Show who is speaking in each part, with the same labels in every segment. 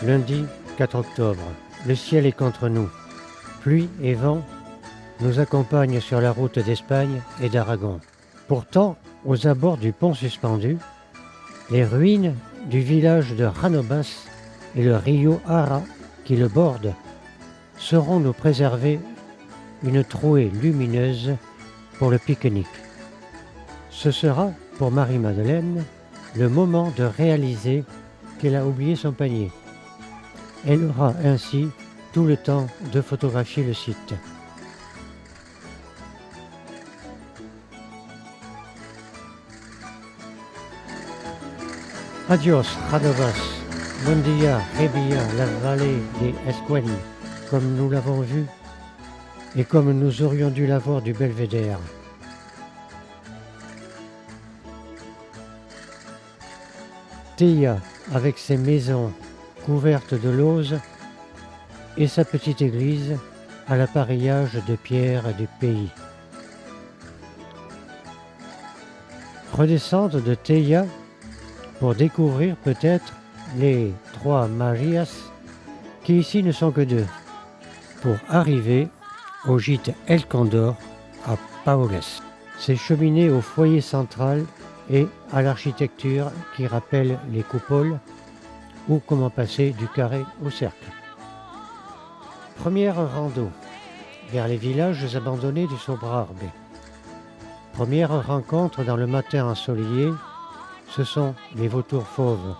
Speaker 1: Lundi 4 octobre. Le ciel est contre nous. Pluie et vent nous accompagnent sur la route d'Espagne et d'Aragon. Pourtant, aux abords du pont suspendu, les ruines du village de Janovas et le rio Ara qui le borde sauront nous préserver une trouée lumineuse pour le pique-nique. Ce sera, pour Marie-Madeleine, le moment de réaliser qu'elle a oublié son panier. Elle aura ainsi tout le temps de photographier le site. Adios, Janovas. Bon dia, Rebilla, la vallée des Esqueni, comme nous l'avons vu et comme nous aurions dû la voir du belvédère. Teia, avec ses maisons couvertes de lauze et sa petite église à l'appareillage de pierre du pays. Redescendre de Teia pour découvrir peut-être les 3 Marias, qui ici ne sont que 2, pour arriver au gîte El Condor à Paules. C'est cheminer au foyer central et à l'architecture qui rappelle les coupoles ou comment passer du carré au cercle. Première rando vers les villages abandonnés du Sobrarbe. Première rencontre dans le matin ensoleillé, ce sont les vautours fauves.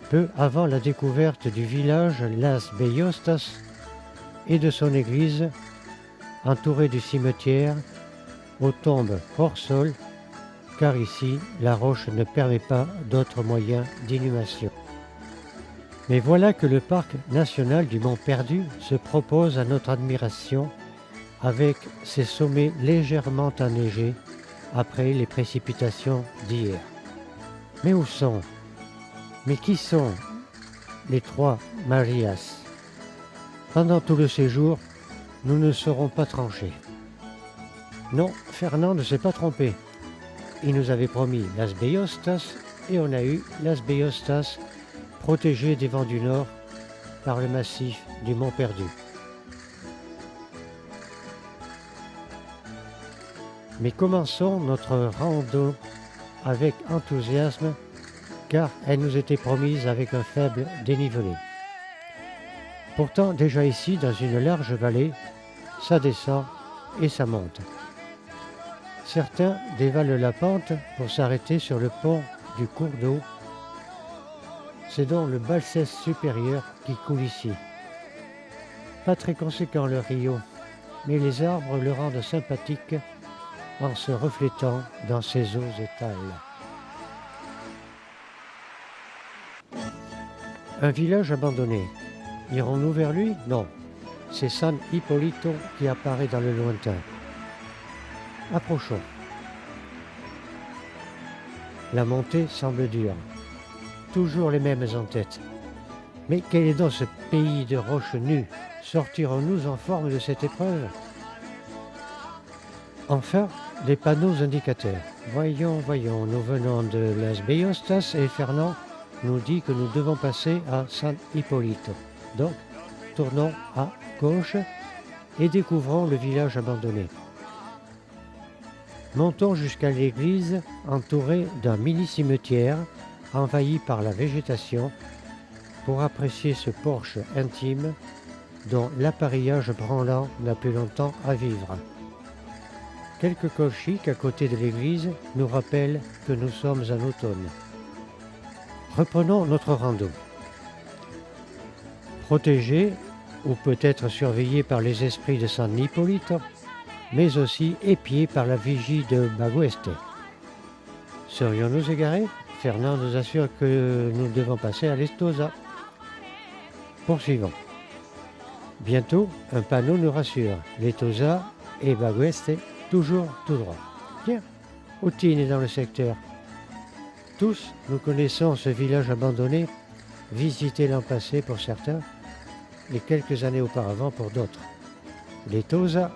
Speaker 1: Peu avant la découverte du village Las Bellostas et de son église, entourée du cimetière, aux tombes hors sol, car ici, la roche ne permet pas d'autres moyens d'inhumation. Mais voilà que le parc national du Mont Perdu se propose à notre admiration avec ses sommets légèrement enneigés après les précipitations d'hier. Mais où sont? Mais qui sont les 3 Marias? Pendant tout le séjour, nous ne serons pas tranchés. Non, Fernand ne s'est pas trompé. Il nous avait promis Las Bellostas et on a eu Las Bellostas protégé des vents du nord par le massif du Mont Perdu. Mais commençons notre rando avec enthousiasme car elle nous était promise avec un faible dénivelé. Pourtant, déjà ici, dans une large vallée, ça descend et ça monte. Certains dévalent la pente pour s'arrêter sur le pont du cours d'eau. C'est donc le Balsès supérieur qui coule ici. Pas très conséquent le rio, mais les arbres le rendent sympathique en se reflétant dans ses eaux étales. Un village abandonné. Irons-nous vers lui? Non. C'est San Hipólito qui apparaît dans le lointain. Approchons. La montée semble dure. Toujours les mêmes en tête. Mais quel est donc ce pays de roches nues? Sortirons-nous en forme de cette épreuve? Enfin, des panneaux indicateurs. Voyons, nous venons de Las Bellostas et Fernand nous dit que nous devons passer à San Hipólito. Donc, tournons à gauche et découvrons le village abandonné. Montons jusqu'à l'église entourée d'un mini-cimetière envahi par la végétation pour apprécier ce porche intime dont l'appareillage branlant n'a plus longtemps à vivre. Quelques colchiques à côté de l'église nous rappellent que nous sommes en automne. Reprenons notre rando. Protégé ou peut-être surveillé par les esprits de San Hipólito, mais aussi épié par la vigie de Bagueste. Serions-nous égarés? Fernand nous assure que nous devons passer à l'Estosa. Poursuivons. Bientôt, un panneau nous rassure. L'Estosa et Bagueste, toujours tout droit. Tiens, Outine est dans le secteur. Tous, nous connaissons ce village abandonné, visité l'an passé pour certains, et quelques années auparavant pour d'autres. Les Tosa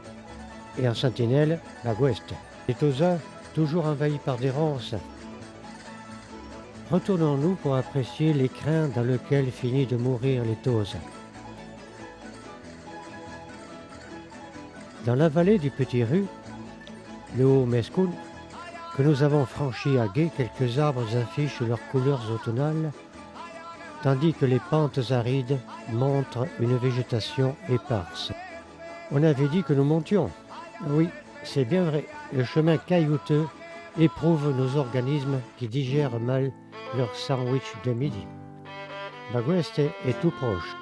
Speaker 1: et en sentinelle, Bagueste. Les Tosa toujours envahi par des ronces. Retournons-nous pour apprécier l'écrin dans lequel finit de mourir l'éthose. Dans la vallée du Petit Rue, le haut Mescoun, que nous avons franchi à gué, quelques arbres affichent leurs couleurs automnales, tandis que les pentes arides montrent une végétation éparse. On avait dit que nous montions. Oui, c'est bien vrai, le chemin caillouteux éprouve nos organismes qui digèrent mal leur sandwich de midi. Bagueste est tout proche.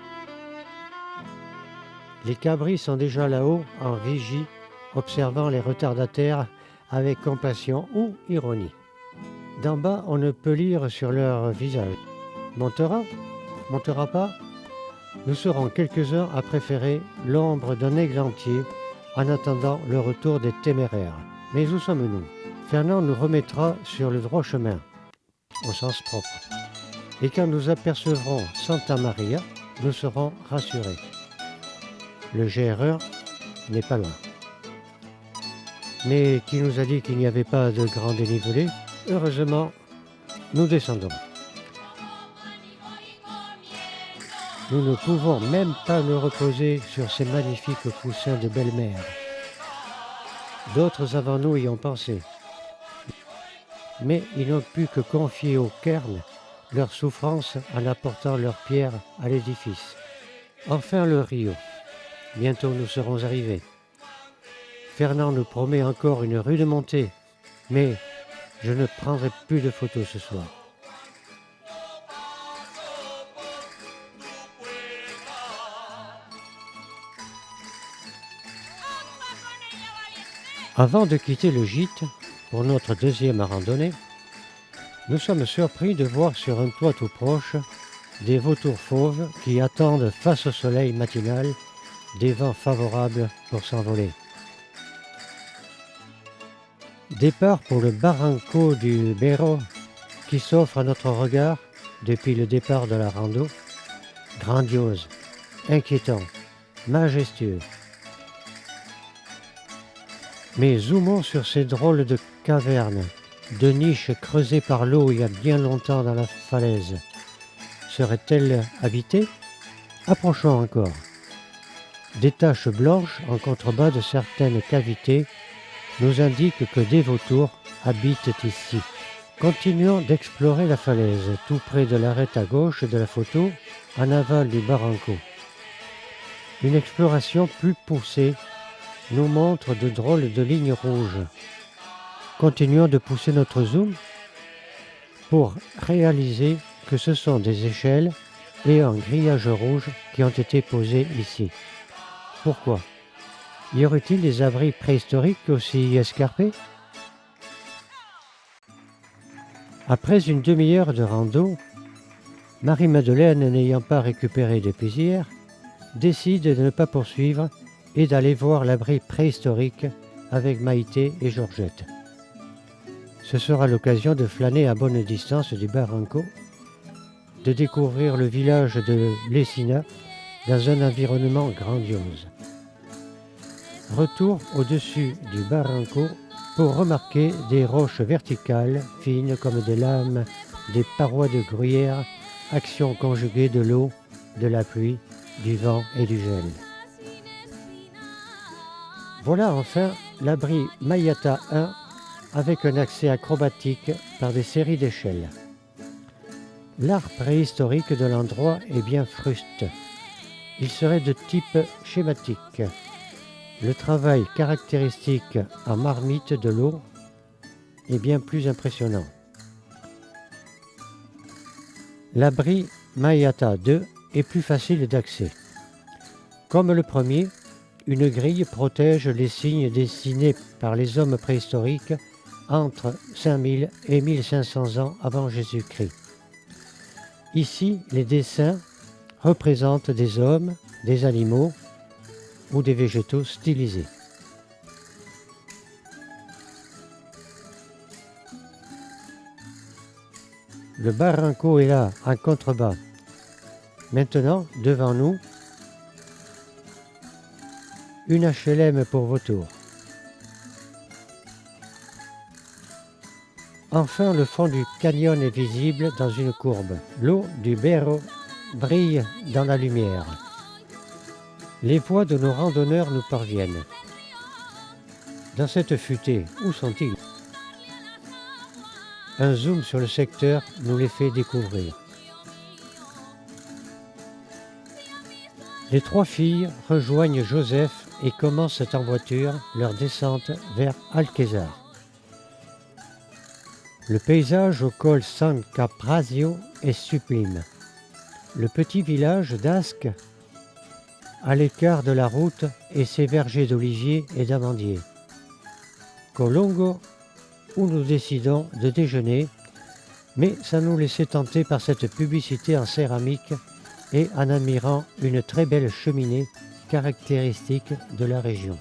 Speaker 1: Les cabris sont déjà là-haut, en vigie, observant les retardataires avec compassion ou ironie. D'en bas, on ne peut lire sur leur visage. Montera? Montera pas? Nous serons quelques-uns à préférer l'ombre d'un églantier en attendant le retour des téméraires. Mais où sommes-nous? Fernand nous remettra sur le droit chemin, au sens propre. Et quand nous apercevrons Santa Maria, nous serons rassurés. Le géreur n'est pas loin. Mais qui nous a dit qu'il n'y avait pas de grand dénivelé? Heureusement, nous descendons. Nous ne pouvons même pas nous reposer sur ces magnifiques coussins de belle-mère. D'autres avant nous y ont pensé. Mais ils n'ont pu que confier au cairn leur souffrance en apportant leurs pierres à l'édifice. Enfin le Rio. Bientôt nous serons arrivés. Fernand nous promet encore une rude montée, mais je ne prendrai plus de photos ce soir. Avant de quitter le gîte pour notre deuxième randonnée, nous sommes surpris de voir sur un toit tout proche des vautours fauves qui attendent face au soleil matinal des vents favorables pour s'envoler. Départ pour le barranco du Berro qui s'offre à notre regard depuis le départ de la rando, grandiose, inquiétant, majestueux. Mais zoomons sur ces drôles de cavernes, de niches creusées par l'eau il y a bien longtemps dans la falaise. Seraient-elles habitées? Approchons encore. Des taches blanches en contrebas de certaines cavités nous indiquent que des vautours habitent ici. Continuons d'explorer la falaise, tout près de l'arête à gauche de la photo, en aval du barranco. Une exploration plus poussée nous montre de drôles de lignes rouges. Continuons de pousser notre zoom pour réaliser que ce sont des échelles et un grillage rouge qui ont été posés ici. Pourquoi? Y aurait-il des abris préhistoriques aussi escarpés? Après une demi-heure de rando, Marie-Madeleine, n'ayant pas récupéré depuis hier, décide de ne pas poursuivre et d'aller voir l'abri préhistorique avec Maïté et Georgette. Ce sera l'occasion de flâner à bonne distance du barranco, de découvrir le village de Lesina dans un environnement grandiose. Retour au-dessus du barranco pour remarquer des roches verticales, fines comme des lames, des parois de gruyère, action conjuguée de l'eau, de la pluie, du vent et du gel. Voilà enfin l'abri Mayata 1 avec un accès acrobatique par des séries d'échelles. L'art préhistorique de l'endroit est bien fruste. Il serait de type schématique. Le travail caractéristique en marmite de l'eau est bien plus impressionnant. L'abri Mayata 2 est plus facile d'accès. Comme le premier, une grille protège les signes dessinés par les hommes préhistoriques entre 5000 et 1500 ans avant Jésus-Christ. Ici, les dessins représentent des hommes, des animaux ou des végétaux stylisés. Le barranco est là, en contrebas. Maintenant, devant nous, une HLM pour vautours. Enfin, le fond du canyon est visible dans une courbe. L'eau du Berro brille dans la lumière. Les voix de nos randonneurs nous parviennent. Dans cette futaie, où sont-ils? Un zoom sur le secteur nous les fait découvrir. Les trois filles rejoignent Joseph et commencent en voiture leur descente vers Alquezar. Le paysage au col San Caprazio est sublime. Le petit village d'Asque, à l'écart de la route, et ses vergers d'oliviers et d'amandiers. Colongo, où nous décidons de déjeuner, mais sans nous laisser tenter par cette publicité en céramique et en admirant une très belle cheminée caractéristique de la région.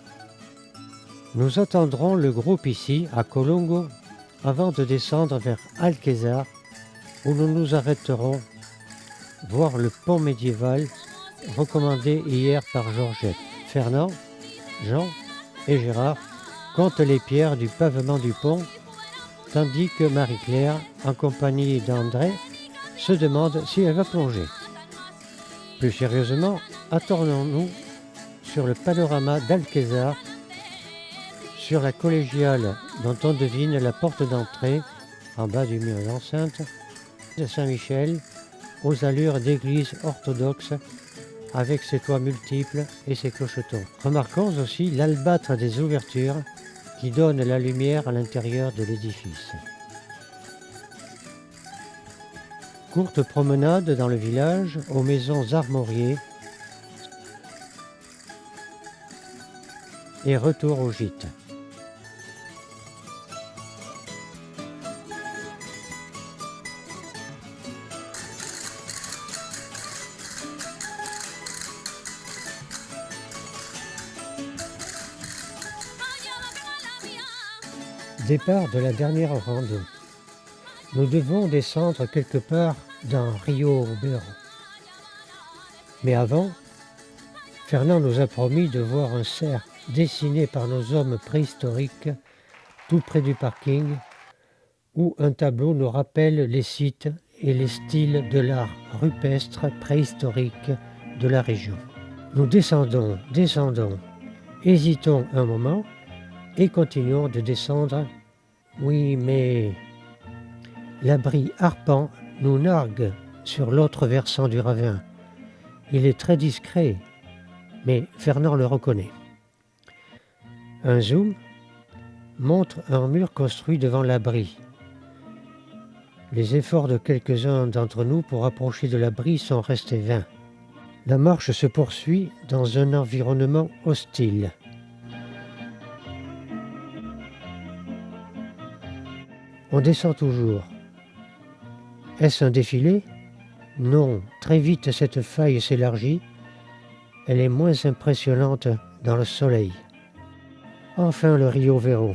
Speaker 1: Nous attendrons le groupe ici, à Colongo, avant de descendre vers Alquezar, où nous nous arrêterons voir le pont médiéval recommandé hier par Georgette. Fernand, Jean et Gérard comptent les pierres du pavement du pont, tandis que Marie-Claire, en compagnie d'André, se demande si elle va plonger. Plus sérieusement, attardons-nous sur le panorama d'Alquezar, sur la collégiale dont on devine la porte d'entrée, en bas du mur d'enceinte, de Saint-Michel, aux allures d'église orthodoxe, avec ses toits multiples et ses clochetons. Remarquons aussi l'albâtre des ouvertures qui donne la lumière à l'intérieur de l'édifice. Courte promenade dans le village, aux maisons armoriées, et retour au gîte. Départ de la dernière rando. Nous devons descendre quelque part dans Rio Berro. Mais avant, Fernand nous a promis de voir un cerf dessiné par nos hommes préhistoriques tout près du parking, où un tableau nous rappelle les sites et les styles de l'art rupestre préhistorique de la région. Nous descendons, hésitons un moment et continuons de descendre. Oui, mais l'abri arpent nous nargue sur l'autre versant du ravin. Il est très discret, mais Fernand le reconnaît. Un zoom montre un mur construit devant l'abri. Les efforts de quelques-uns d'entre nous pour approcher de l'abri sont restés vains. La marche se poursuit dans un environnement hostile. On descend toujours. Est-ce un défilé? Non, très vite cette faille s'élargit. Elle est moins impressionnante dans le soleil. Enfin le Rio Berro.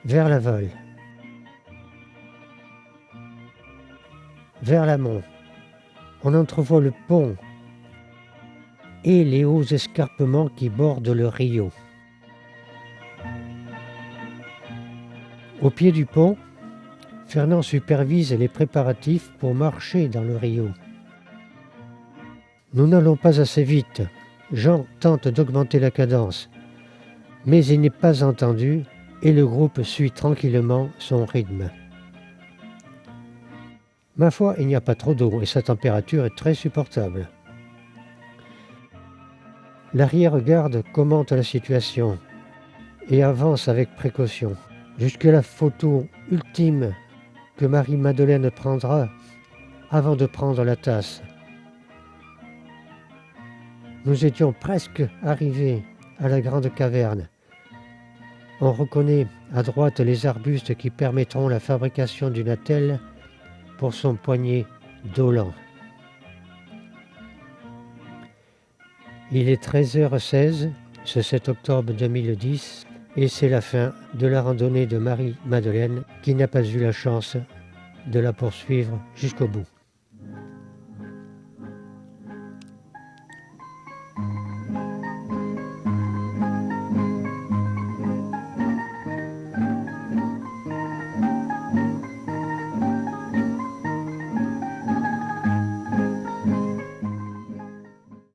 Speaker 1: Vers l'aval. Vers l'amont. On entrevoit le pont et les hauts escarpements qui bordent le Rio. Au pied du pont, Fernand supervise les préparatifs pour marcher dans le Rio. Nous n'allons pas assez vite. Jean tente d'augmenter la cadence, mais il n'est pas entendu et le groupe suit tranquillement son rythme. Ma foi, il n'y a pas trop d'eau et sa température est très supportable. L'arrière-garde commente la situation et avance avec précaution. Jusque la photo ultime que Marie-Madeleine prendra avant de prendre la tasse. Nous étions presque arrivés à la grande caverne. On reconnaît à droite les arbustes qui permettront la fabrication d'une attelle pour son poignet dolent. Il est 13h16, ce 7 octobre 2010, et c'est la fin de la randonnée de Marie-Madeleine qui n'a pas eu la chance de la poursuivre jusqu'au bout.